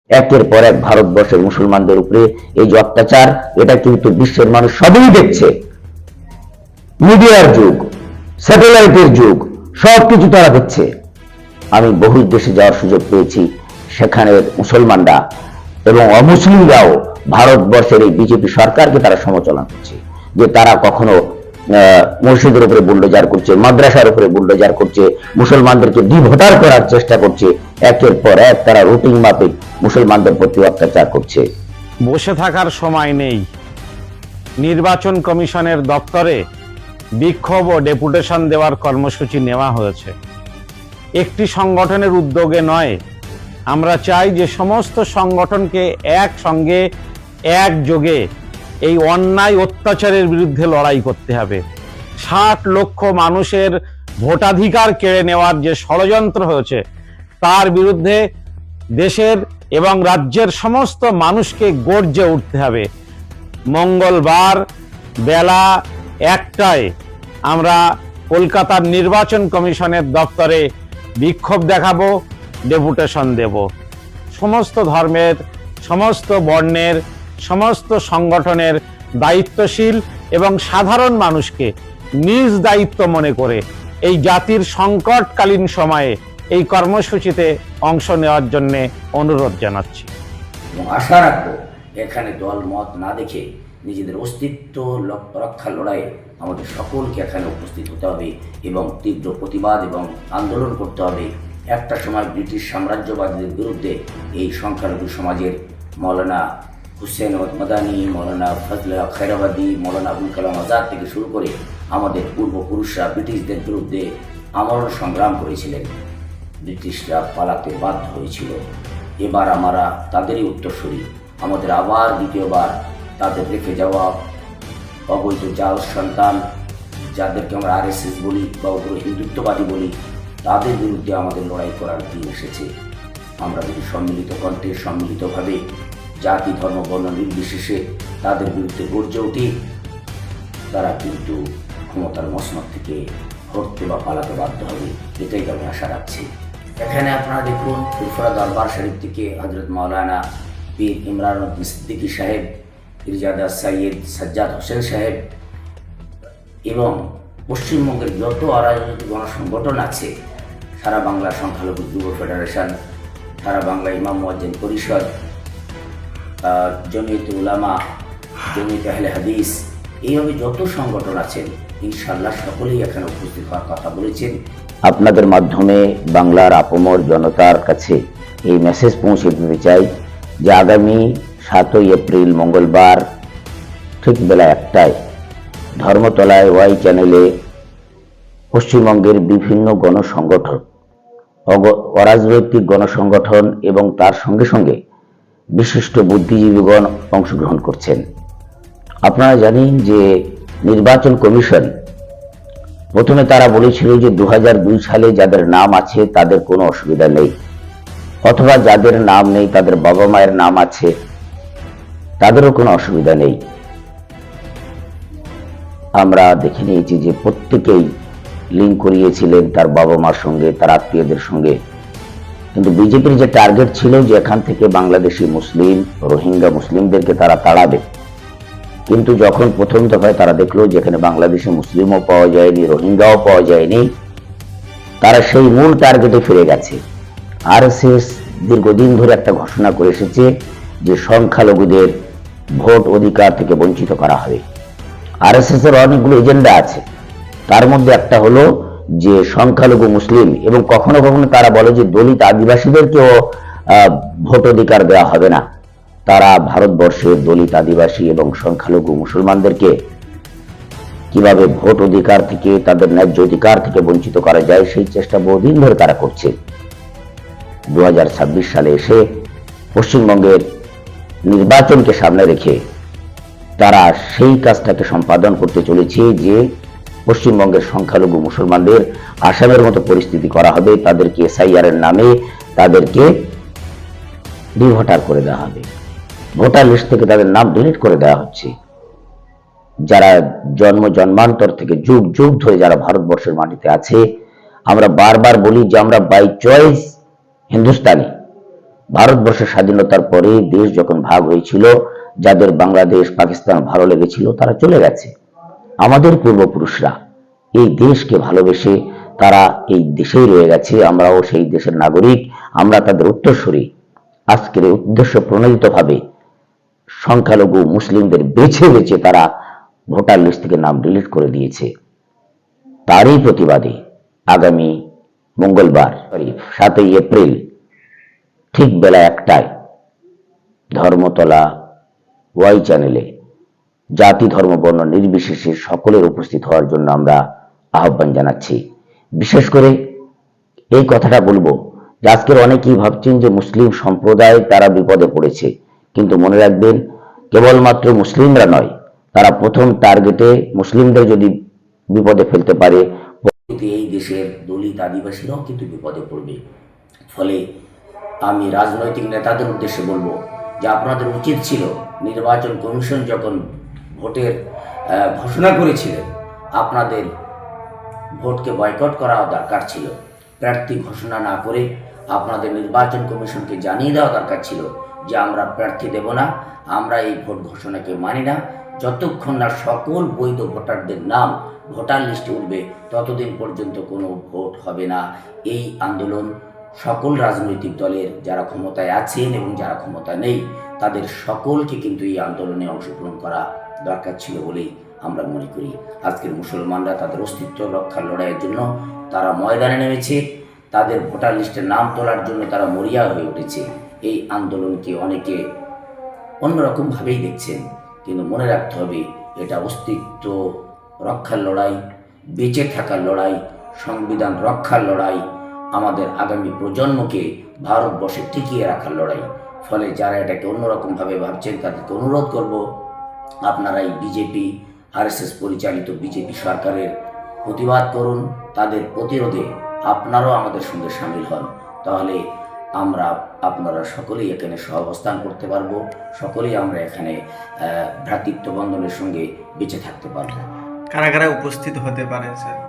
একের পর এক ভারতবর্ষের মুসলমানদের উপরে এই যে অত্যাচার, এটা কিন্তু বিশ্বের মানুষ সবই দেখছে। মিডিয়ার যুগ, স্যাটেলাইটের যুগ, সবকিছু তারা দেখছে। আমি বহু দেশে যাওয়ার সুযোগ পেয়েছি, সেখানে মুসলমানরা এবং অমুসলিমরাও ভারতবর্ষের এই বিজেপি সরকারকে তারা সমালোচনা করছে যে তারা কখনো মসজিদের উপরে বুলডোজার করছে, মাদ্রাসার উপরে বুলডোজার করছে, মুসলমানদেরকে ডিভোটার করার চেষ্টা করছে। একের পর এক তারা রুটিন মাফিক মুসলমানদের প্রতি অত্যাচার করছে। বসে থাকার সময় নেই। নির্বাচন কমিশনের দপ্তরে বিক্ষোভ ও ডেপুটেশন দেওয়ার কর্মসূচি নেওয়া হয়েছে। একটি সংগঠনের উদ্যোগে নয়, আমরা চাই যে সমস্ত সংগঠনকে একসঙ্গে একযোগে এই অন্যায় অত্যাচারের বিরুদ্ধে লড়াই করতে হবে। 60 লক্ষ মানুষের ভোটাধিকার কেড়ে নেওয়ার যে ষড়যন্ত্র হয়েছে তার বিরুদ্ধে দেশের এবং রাজ্যের সমস্ত মানুষকে গর্জে উঠতে হবে। মঙ্গলবার বেলা 1টায় আমরা কলকাতার নির্বাচন কমিশনের দপ্তরে বিক্ষোভ দেখাবো, ডেপুটেশন দেব। সমস্ত ধর্মের, সমস্ত বর্ণের, সমস্ত সংগঠনের দায়িত্বশীল এবং সাধারণ মানুষকে নিজ দায়িত্ব মনে করে এই জাতির সংকটকালীন সময়ে এই কর্মসূচিতে অংশ নেওয়ার জন্য অনুরোধ জানাচ্ছি এবং আশা রাখবো এখানে দল মত না দেখে নিজেদের অস্তিত্ব রক্ষার লড়াইয়ে আমাদের সকলকে এখানে উপস্থিত হতে হবে এবং তীব্র প্রতিবাদ এবং আন্দোলন করতে হবে। একটা সময় ব্রিটিশ সাম্রাজ্যবাদীদের বিরুদ্ধে এই সংখ্যালঘু সমাজের মৌলানা হুসেন মাদানী, মৌলানা ফজলে খৈরাবাদী, মৌলানা আবুল কালাম আজাদ থেকে শুরু করে আমাদের পূর্বপুরুষরা ব্রিটিশদের বিরুদ্ধে আমরণ সংগ্রাম করেছিলেন। ব্রিটিশরা পালাতে বাধ্য হয়েছিল। এবার আমরা তাদেরই উত্তরসূরি। আমাদের আবার দ্বিতীয়বার তাদের রেখে যাওয়া অবৈধ জাল সন্তান, যাদেরকে আমরা RSS বলি বা উগ্র হিন্দুত্ববাদী বলি, তাদের বিরুদ্ধে আমাদের লড়াই করার দিন এসেছে। আমরা যদি সম্মিলিত কণ্ঠে, সম্মিলিতভাবে জাতি, ধর্ম, বর্ণ নির্বিশেষে তাদের বিরুদ্ধে গর্জে উঠি, তারা কিন্তু ক্ষমতার মসনদ থেকে হটতে বা পালাতে বাধ্য হবে। এটাই আমি আশা রাখছি। এখানে আপনারা দেখুন, ফুরফুরা দরবার শরীফ থেকে হজরত মাওলানা পীর ইমরান উদ্দিন সিদ্দিকী সাহেব, পীরজাদা সৈয়দ সাজ্জাদ হোসেন সাহেব এবং পশ্চিমবঙ্গের যত অরাজনৈতিক গণসংগঠন আছে, সারা বাংলা সংখ্যালঘু যুব ফেডারেশন, সারা বাংলা ইমাম মুয়াজ্জিন পরিষদ, জমিয়তে উলামা, জমিয়তে আহলে হাদিস, এইভাবে যত সংগঠন আছেন ইনশাআল্লাহ সকলেই এখানে উপস্থিত হওয়ার কথা বলেছেন। আপনাদের মাধ্যমে বাংলার আপামর জনতার কাছে এই মেসেজ পৌঁছে দিতে চাই যে আগামী 7ই এপ্রিল মঙ্গলবার ঠিক বেলা 1টায় ধর্মতলায় ওয়াই চ্যানেলে পশ্চিমবঙ্গের বিভিন্ন গণসংগঠন, অরাজনৈতিক গণসংগঠন এবং তার সঙ্গে সঙ্গে বিশিষ্ট বুদ্ধিজীবীগণ অংশগ্রহণ করছেন। আপনারা জানেন যে নির্বাচন কমিশন প্রথমে তারা বলেছিল যে 2002 সালে যাদের নাম আছে তাদের কোনো অসুবিধা নেই, অথবা যাদের নাম নেই তাদের বাবা মায়ের নাম আছে তাদেরও কোনো অসুবিধা নেই। আমরা দেখে নিয়েছি যে প্রত্যেকেই লিঙ্ক করিয়েছিলেন তার বাবা মার সঙ্গে, তার আত্মীয়দের সঙ্গে। কিন্তু বিজেপির যে টার্গেট ছিল যে এখান থেকে বাংলাদেশি মুসলিম, রোহিঙ্গা মুসলিমদেরকে তারা তাড়াবে, কিন্তু যখন প্রথম দফায় তারা দেখলো যেখানে বাংলাদেশি মুসলিমও পাওয়া যায়নি, রোহিঙ্গাও পাওয়া যায়নি, তারা সেই মূল টার্গেটে ফিরে গেছে। RSS দীর্ঘদিন ধরে একটা ঘোষণা করে এসেছে যে সংখ্যালঘুদের ভোট অধিকার থেকে বঞ্চিত করা হবে। RSS এর অনেকগুলো এজেন্ডা আছে, তার মধ্যে একটা হলো যে সংখ্যালঘু মুসলিম এবং কখনো কখনো তারা বলে যে দলিত আদিবাসীদেরকেও ভোট অধিকার দেওয়া হবে না। তারা ভারতবর্ষের দলিত আদিবাসী এবং সংখ্যালঘু মুসলমানদেরকে কিভাবে ভোট অধিকার থেকে, তাদের ন্যায্য অধিকার থেকে বঞ্চিত করা যায় সেই চেষ্টা বহুদিন ধরে তারা করছে। 2026 সালে এসে পশ্চিমবঙ্গের নির্বাচনকে সামনে রেখে তারা সেই কাজটাকে সম্পাদন করতে চলেছে যে পশ্চিমবঙ্গের সংখ্যালঘু মুসলমানদের আসামের মতো পরিস্থিতি করা হবে, তাদেরকে SIR এর নামে তাদেরকে ডিভোটার করে দেওয়া হবে, ভোটার লিস্ট থেকে তাদের নাম ডিলিট করে দেওয়া হচ্ছে। যারা জন্মান্তর থেকে যুগ যুগ ধরে যারা ভারতবর্ষের মাটিতে আছে, আমরা বারবার বলি যে আমরা বাই চয়েস হিন্দুস্তানি, ভারতবর্ষের স্বাধীনতার পরে দেশ যখন ভাগ হয়েছিল, যাদের বাংলাদেশ পাকিস্তান ভালো লেগেছিল তারা চলে গেছে। আমাদের পূর্বপুরুষরা এই দেশকে ভালোবেসে তারা এই দেশেই রয়ে গেছে। আমরাও সেই দেশের নাগরিক, আমরা তাদের উত্তরসূরি। আজকের উদ্দেশ্য প্রণোদিতভাবে সংখ্যালঘু মুসলিমদের বেছে বেছে তারা ভোটার লিস্ট থেকে নাম ডিলিট করে দিয়েছে। তারই প্রতিবাদে আগামী মঙ্গলবার 7ই এপ্রিল ঠিক বেলা 1টায় ধর্মতলা ওয়াই চ্যানেলে জাতি ধর্ম বর্ণ নির্বিশেষে সকলের উপস্থিত হওয়ার জন্য আমরা আহ্বান জানাচ্ছি। বিশেষ করে এই কথাটা বলবো যে আজকের অনেকেই ভাবছেন যে মুসলিম সম্প্রদায় তারা বিপদে পড়েছে, কিন্তু মনে রাখবেন কেবলমাত্র মুসলিমরা নয়, তারা প্রথম টার্গেটে মুসলিমদের যদি বিপদে ফেলতে পারে, এই দেশের দলিত আদিবাসীরাও কিন্তু বিপদে পড়বে। ফলে আমি রাজনৈতিক নেতাদের উদ্দেশ্যে বলবো যে আপনাদের উচিত ছিল নির্বাচন কমিশন যখন ভোটের ঘোষণা করেছিলেন, আপনাদের ভোটকে বয়কট করা দরকার ছিল। প্রার্থী ঘোষণা না করে আপনাদের নির্বাচন কমিশনকে জানিয়ে দেওয়া দরকার ছিল যে আমরা প্রার্থী দেব না, আমরা এই ভোট ঘোষণাকে মানি না। যতক্ষণ না সকল বৈধ ভোটারদের নাম ভোটার লিস্টে উঠবে ততদিন পর্যন্ত কোনো ভোট হবে না। এই আন্দোলন সকল রাজনৈতিক দলের যারা ক্ষমতায় আছেন এবং যারা ক্ষমতায় নেই তাদের সকলকে কিন্তু এই আন্দোলনে অংশগ্রহণ করা দরকার ছিল বলেই আমরা মনে করি। আজকের মুসলমানরা তাদের অস্তিত্ব রক্ষার লড়াইয়ের জন্য তারা ময়দানে নেমেছে, তাদের ভোটার লিস্টের নাম তোলার জন্য তারা মরিয়া হয়ে উঠেছে। এই আন্দোলনকে অনেকে অন্যরকমভাবেই দেখছেন, কিন্তু মনে রাখতে হবে এটা অস্তিত্ব রক্ষার লড়াই, বেঁচে থাকার লড়াই, সংবিধান রক্ষার লড়াই, আমাদের আগামী প্রজন্মকে ভারতবর্ষে টিকিয়ে রাখার লড়াই। ফলে যারা এটাকে অন্যরকমভাবে ভাবছেন তাদেরকে অনুরোধ করব, আপনারা এই বিজেপি RSS পরিচালিত বিজেপি সরকারের প্রতিবাদ করুন, তাদের প্রতিরোধে আপনারাও আমাদের সঙ্গে সামিল হন। তাহলে আপনারা সকলেই এখানে সহাবস্থান করতে পারবো, সকলেই আমরা এখানে ভ্রাতৃত্ব বন্ধনের সঙ্গে বেঁচে থাকতে পারবো। কারা কারা উপস্থিত হতে পারে স্যার?